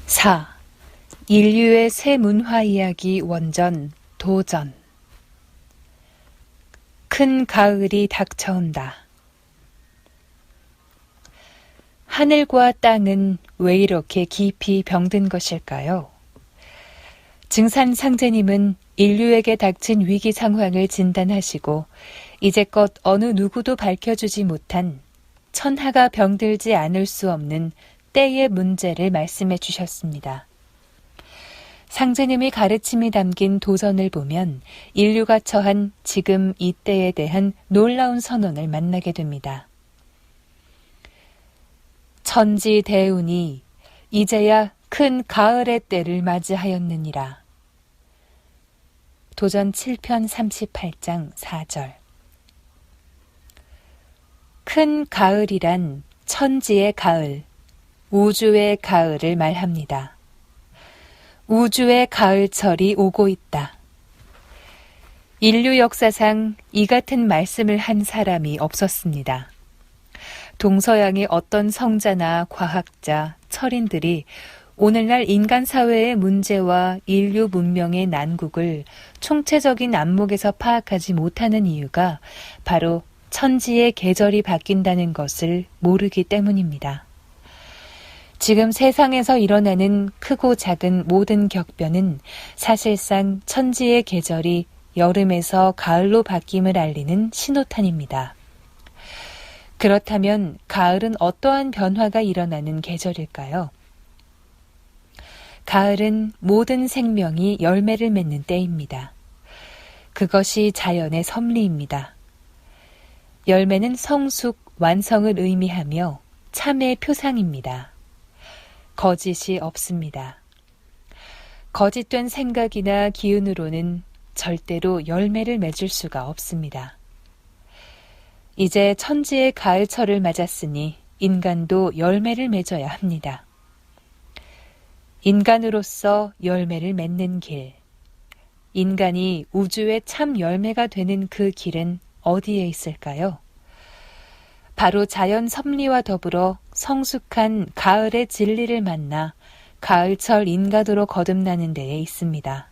4. 인류의 새 문화 이야기 원전 도전. 큰 가을이 닥쳐온다. 하늘과 땅은 왜 이렇게 깊이 병든 것일까요? 증산 상제님은 인류에게 닥친 위기 상황을 진단하시고 이제껏 어느 누구도 밝혀주지 못한 천하가 병들지 않을 수 없는 때의 문제를 말씀해 주셨습니다. 상제님의 가르침이 담긴 도전을 보면 인류가 처한 지금 이 때에 대한 놀라운 선언을 만나게 됩니다. 천지대운이 이제야 큰 가을의 때를 맞이하였느니라. 도전 7편 38장 4절. 큰 가을이란 천지의 가을, 우주의 가을을 말합니다. 우주의 가을철이 오고 있다. 인류 역사상 이 같은 말씀을 한 사람이 없었습니다. 동서양의 어떤 성자나 과학자, 철인들이 오늘날 인간 사회의 문제와 인류 문명의 난국을 총체적인 안목에서 파악하지 못하는 이유가 바로 천지의 계절이 바뀐다는 것을 모르기 때문입니다. 지금 세상에서 일어나는 크고 작은 모든 격변은 사실상 천지의 계절이 여름에서 가을로 바뀜을 알리는 신호탄입니다. 그렇다면 가을은 어떠한 변화가 일어나는 계절일까요? 가을은 모든 생명이 열매를 맺는 때입니다. 그것이 자연의 섭리입니다. 열매는 성숙, 완성을 의미하며 참의 표상입니다. 거짓이 없습니다. 거짓된 생각이나 기운으로는 절대로 열매를 맺을 수가 없습니다. 이제 천지의 가을철을 맞았으니 인간도 열매를 맺어야 합니다. 인간으로서 열매를 맺는 길. 인간이 우주의 참 열매가 되는 그 길은 어디에 있을까요? 바로 자연 섭리와 더불어 성숙한 가을의 진리를 만나 가을철 인가도로 거듭나는 데에 있습니다.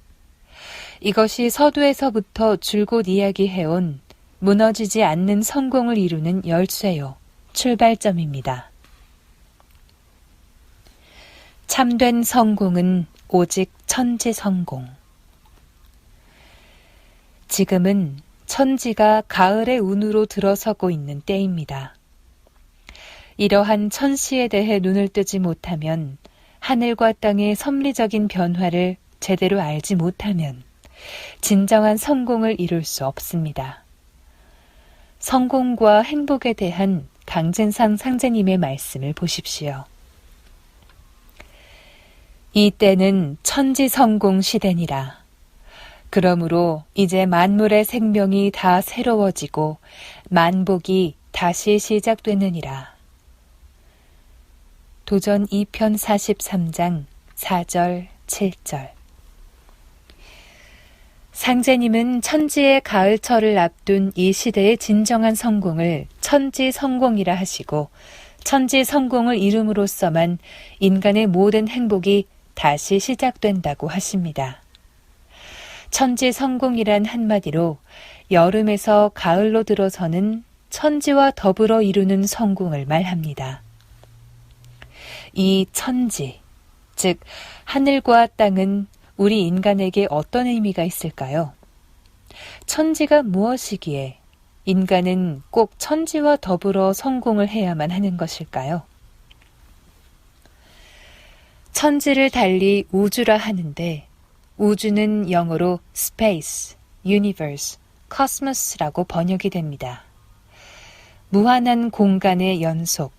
이것이 서두에서부터 줄곧 이야기해온 무너지지 않는 성공을 이루는 열쇠요, 출발점입니다. 참된 성공은 오직 천지 성공. 지금은 천지가 가을의 운으로 들어서고 있는 때입니다. 이러한 천시에 대해 눈을 뜨지 못하면, 하늘과 땅의 섭리적인 변화를 제대로 알지 못하면 진정한 성공을 이룰 수 없습니다. 성공과 행복에 대한 강진상 상제님의 말씀을 보십시오. 이 때는 천지성공 시대니라. 그러므로 이제 만물의 생명이 다 새로워지고 만복이 다시 시작되느니라. 도전 2편 43장 4절 7절. 상제님은 천지의 가을철을 앞둔 이 시대의 진정한 성공을 천지성공이라 하시고, 천지성공을 이룸으로써만 인간의 모든 행복이 다시 시작된다고 하십니다. 천지성공이란 한마디로 여름에서 가을로 들어서는 천지와 더불어 이루는 성공을 말합니다. 이 천지, 즉 하늘과 땅은 우리 인간에게 어떤 의미가 있을까요? 천지가 무엇이기에 인간은 꼭 천지와 더불어 성공을 해야만 하는 것일까요? 천지를 달리 우주라 하는데, 우주는 영어로 space, universe, cosmos라고 번역이 됩니다. 무한한 공간의 연속,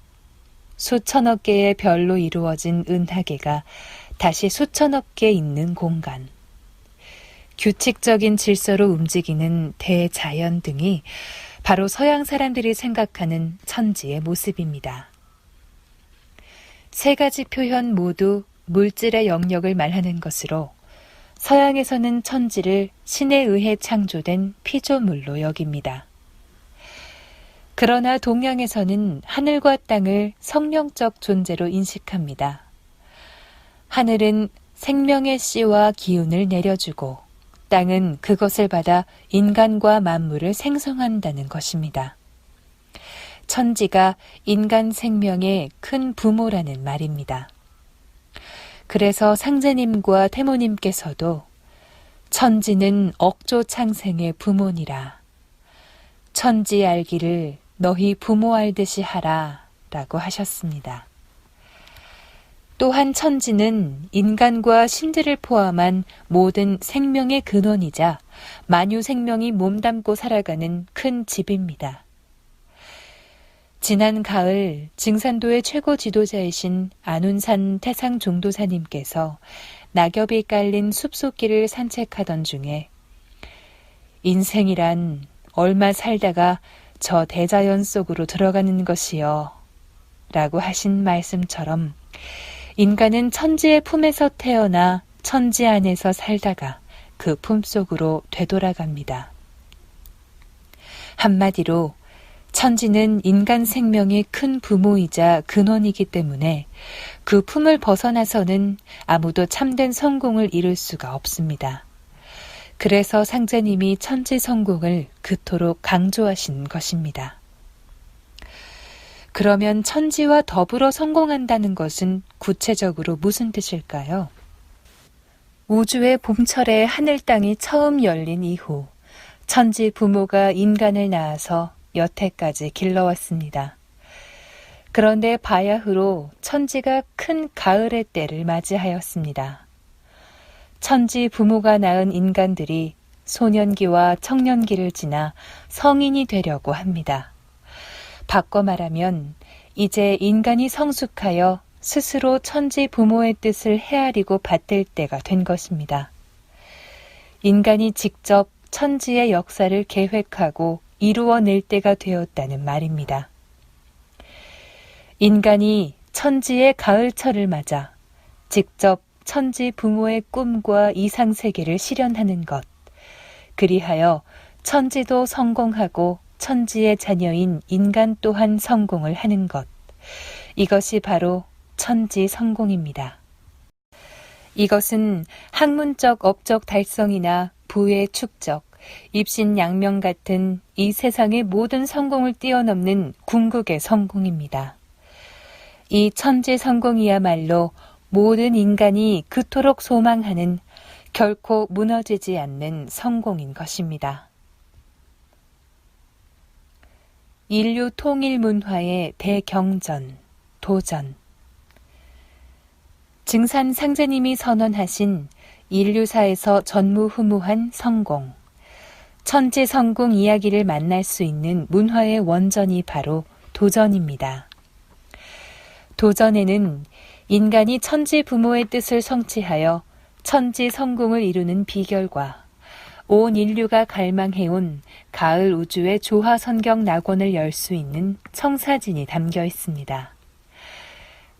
수천억 개의 별로 이루어진 은하계가 다시 수천억 개 있는 공간, 규칙적인 질서로 움직이는 대자연 등이 바로 서양 사람들이 생각하는 천지의 모습입니다. 세 가지 표현 모두 물질의 영역을 말하는 것으로 서양에서는 천지를 신에 의해 창조된 피조물로 여깁니다. 그러나 동양에서는 하늘과 땅을 성령적 존재로 인식합니다. 하늘은 생명의 씨와 기운을 내려주고 땅은 그것을 받아 인간과 만물을 생성한다는 것입니다. 천지가 인간 생명의 큰 부모라는 말입니다. 그래서 상제님과 태모님께서도 천지는 억조 창생의 부모니라. 천지 알기를 너희 부모 알듯이 하라 라고 하셨습니다. 또한 천지는 인간과 신들을 포함한 모든 생명의 근원이자 만유 생명이 몸담고 살아가는 큰 집입니다. 지난 가을 증산도의 최고 지도자이신 안운산 태상종도사님께서 낙엽이 깔린 숲속길을 산책하던 중에 인생이란 얼마 살다가 저 대자연 속으로 들어가는 것이요 라고 하신 말씀처럼 인간은 천지의 품에서 태어나 천지 안에서 살다가 그 품속으로 되돌아갑니다. 한마디로 천지는 인간 생명의 큰 부모이자 근원이기 때문에 그 품을 벗어나서는 아무도 참된 성공을 이룰 수가 없습니다. 그래서 상제님이 천지 성공을 그토록 강조하신 것입니다. 그러면 천지와 더불어 성공한다는 것은 구체적으로 무슨 뜻일까요? 우주의 봄철에 하늘 땅이 처음 열린 이후 천지 부모가 인간을 낳아서 여태까지 길러왔습니다. 그런데 바야흐로 천지가 큰 가을의 때를 맞이하였습니다. 천지 부모가 낳은 인간들이 소년기와 청년기를 지나 성인이 되려고 합니다. 바꿔 말하면 이제 인간이 성숙하여 스스로 천지 부모의 뜻을 헤아리고 받들 때가 된 것입니다. 인간이 직접 천지의 역사를 계획하고 이루어낼 때가 되었다는 말입니다. 인간이 천지의 가을철을 맞아 직접 천지 부모의 꿈과 이상세계를 실현하는 것, 그리하여 천지도 성공하고 천지의 자녀인 인간 또한 성공을 하는 것, 이것이 바로 천지 성공입니다. 이것은 학문적 업적 달성이나 부의 축적, 입신양명 같은 이 세상의 모든 성공을 뛰어넘는 궁극의 성공입니다. 이 천지 성공이야말로 모든 인간이 그토록 소망하는 결코 무너지지 않는 성공인 것입니다. 인류 통일 문화의 대경전, 도전. 증산 상제님이 선언하신 인류사에서 전무후무한 성공, 천지 성공 이야기를 만날 수 있는 문화의 원전이 바로 도전입니다. 도전에는 인간이 천지 부모의 뜻을 성취하여 천지 성공을 이루는 비결과 온 인류가 갈망해온 가을 우주의 조화선경 낙원을 열 수 있는 청사진이 담겨 있습니다.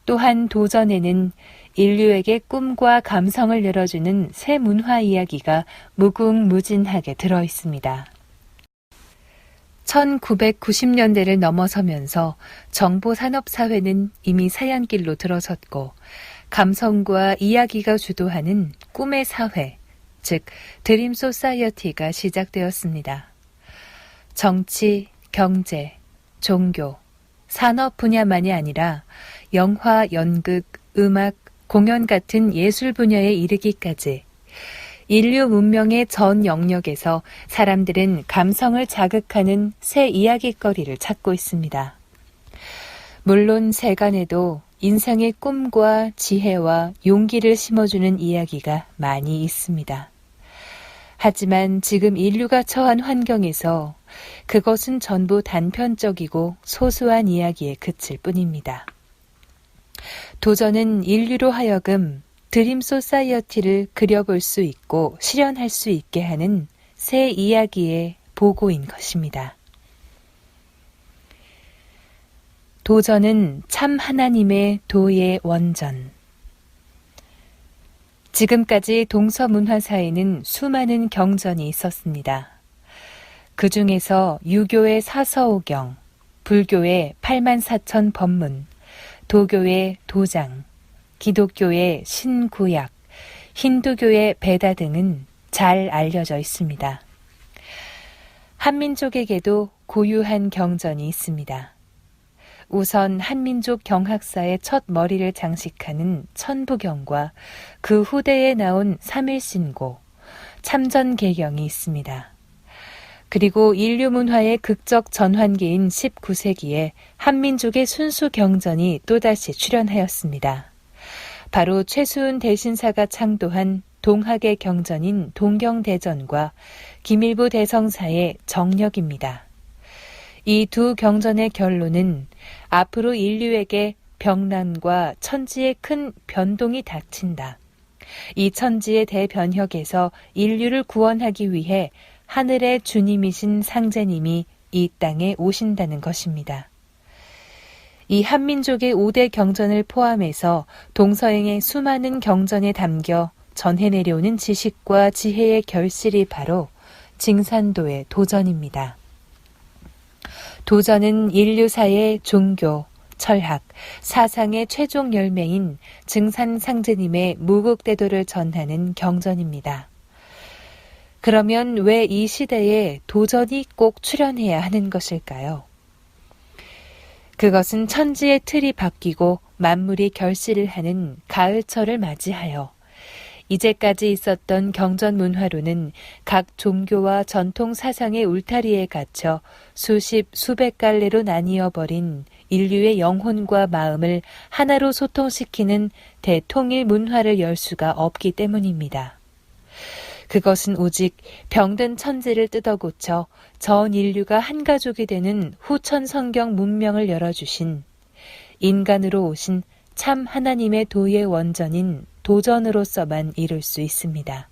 또한 도전에는 인류에게 꿈과 감성을 열어주는 새 문화 이야기가 무궁무진하게 들어 있습니다. 1990년대를 넘어서면서 정보산업사회는 이미 사양길로 들어섰고 감성과 이야기가 주도하는 꿈의 사회, 즉 드림 소사이어티가 시작되었습니다. 정치, 경제, 종교, 산업 분야만이 아니라 영화, 연극, 음악, 공연 같은 예술 분야에 이르기까지 인류 문명의 전 영역에서 사람들은 감성을 자극하는 새 이야깃거리를 찾고 있습니다. 물론 세간에도 인생의 꿈과 지혜와 용기를 심어주는 이야기가 많이 있습니다. 하지만 지금 인류가 처한 환경에서 그것은 전부 단편적이고 소소한 이야기에 그칠 뿐입니다. 도전은 인류로 하여금 드림 소사이어티를 그려볼 수 있고 실현할 수 있게 하는 새 이야기의 보고인 것입니다. 도전은 참 하나님의 도의 원전. 지금까지 동서문화사에는 수많은 경전이 있었습니다. 그 중에서 유교의 사서오경, 불교의 84,000 법문, 도교의 도장, 기독교의 신구약, 힌두교의 베다 등은 잘 알려져 있습니다. 한민족에게도 고유한 경전이 있습니다. 우선 한민족 경학사의 첫 머리를 장식하는 천부경과 그 후대에 나온 삼일신고, 참전개경이 있습니다. 그리고 인류 문화의 극적 전환기인 19세기에 한민족의 순수 경전이 또다시 출현하였습니다. 바로 최수은 대신사가 창도한 동학의 경전인 동경대전과 김일부 대성사의 정력입니다. 이 두 경전의 결론은 앞으로 인류에게 병난과 천지의 큰 변동이 닥친다. 이 천지의 대변혁에서 인류를 구원하기 위해 하늘의 주님이신 상제님이 이 땅에 오신다는 것입니다. 이 한민족의 5대 경전을 포함해서 동서양의 수많은 경전에 담겨 전해 내려오는 지식과 지혜의 결실이 바로 징산도의 도전입니다. 도전은 인류사의 종교, 철학, 사상의 최종 열매인 증산상제님의 무국대도를 전하는 경전입니다. 그러면 왜 이 시대에 도전이 꼭 출현해야 하는 것일까요? 그것은 천지의 틀이 바뀌고 만물이 결실을 하는 가을철을 맞이하여 이제까지 있었던 경전 문화로는 각 종교와 전통 사상의 울타리에 갇혀 수십, 수백 갈래로 나뉘어 버린 인류의 영혼과 마음을 하나로 소통시키는 대통일 문화를 열 수가 없기 때문입니다. 그것은 오직 병든 천지를 뜯어고쳐 전 인류가 한 가족이 되는 후천 성경 문명을 열어주신 인간으로 오신 참 하나님의 도의 원전인 도전으로서만 이룰 수 있습니다.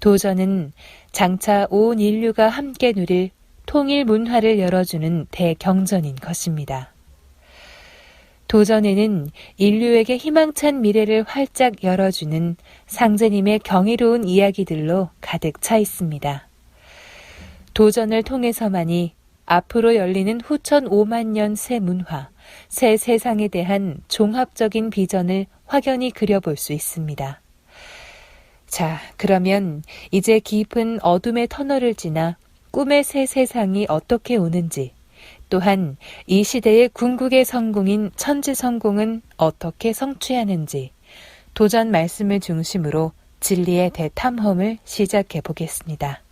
도전은 장차 온 인류가 함께 누릴 통일 문화를 열어주는 대경전인 것입니다. 도전에는 인류에게 희망찬 미래를 활짝 열어주는 상제님의 경이로운 이야기들로 가득 차 있습니다. 도전을 통해서만이 앞으로 열리는 후천 5만 년 새 문화, 새 세상에 대한 종합적인 비전을 확연히 그려볼 수 있습니다. 자, 그러면 이제 깊은 어둠의 터널을 지나 꿈의 새 세상이 어떻게 오는지, 또한 이 시대의 궁극의 성공인 천지성공은 어떻게 성취하는지 도전 말씀을 중심으로 진리의 대탐험을 시작해 보겠습니다.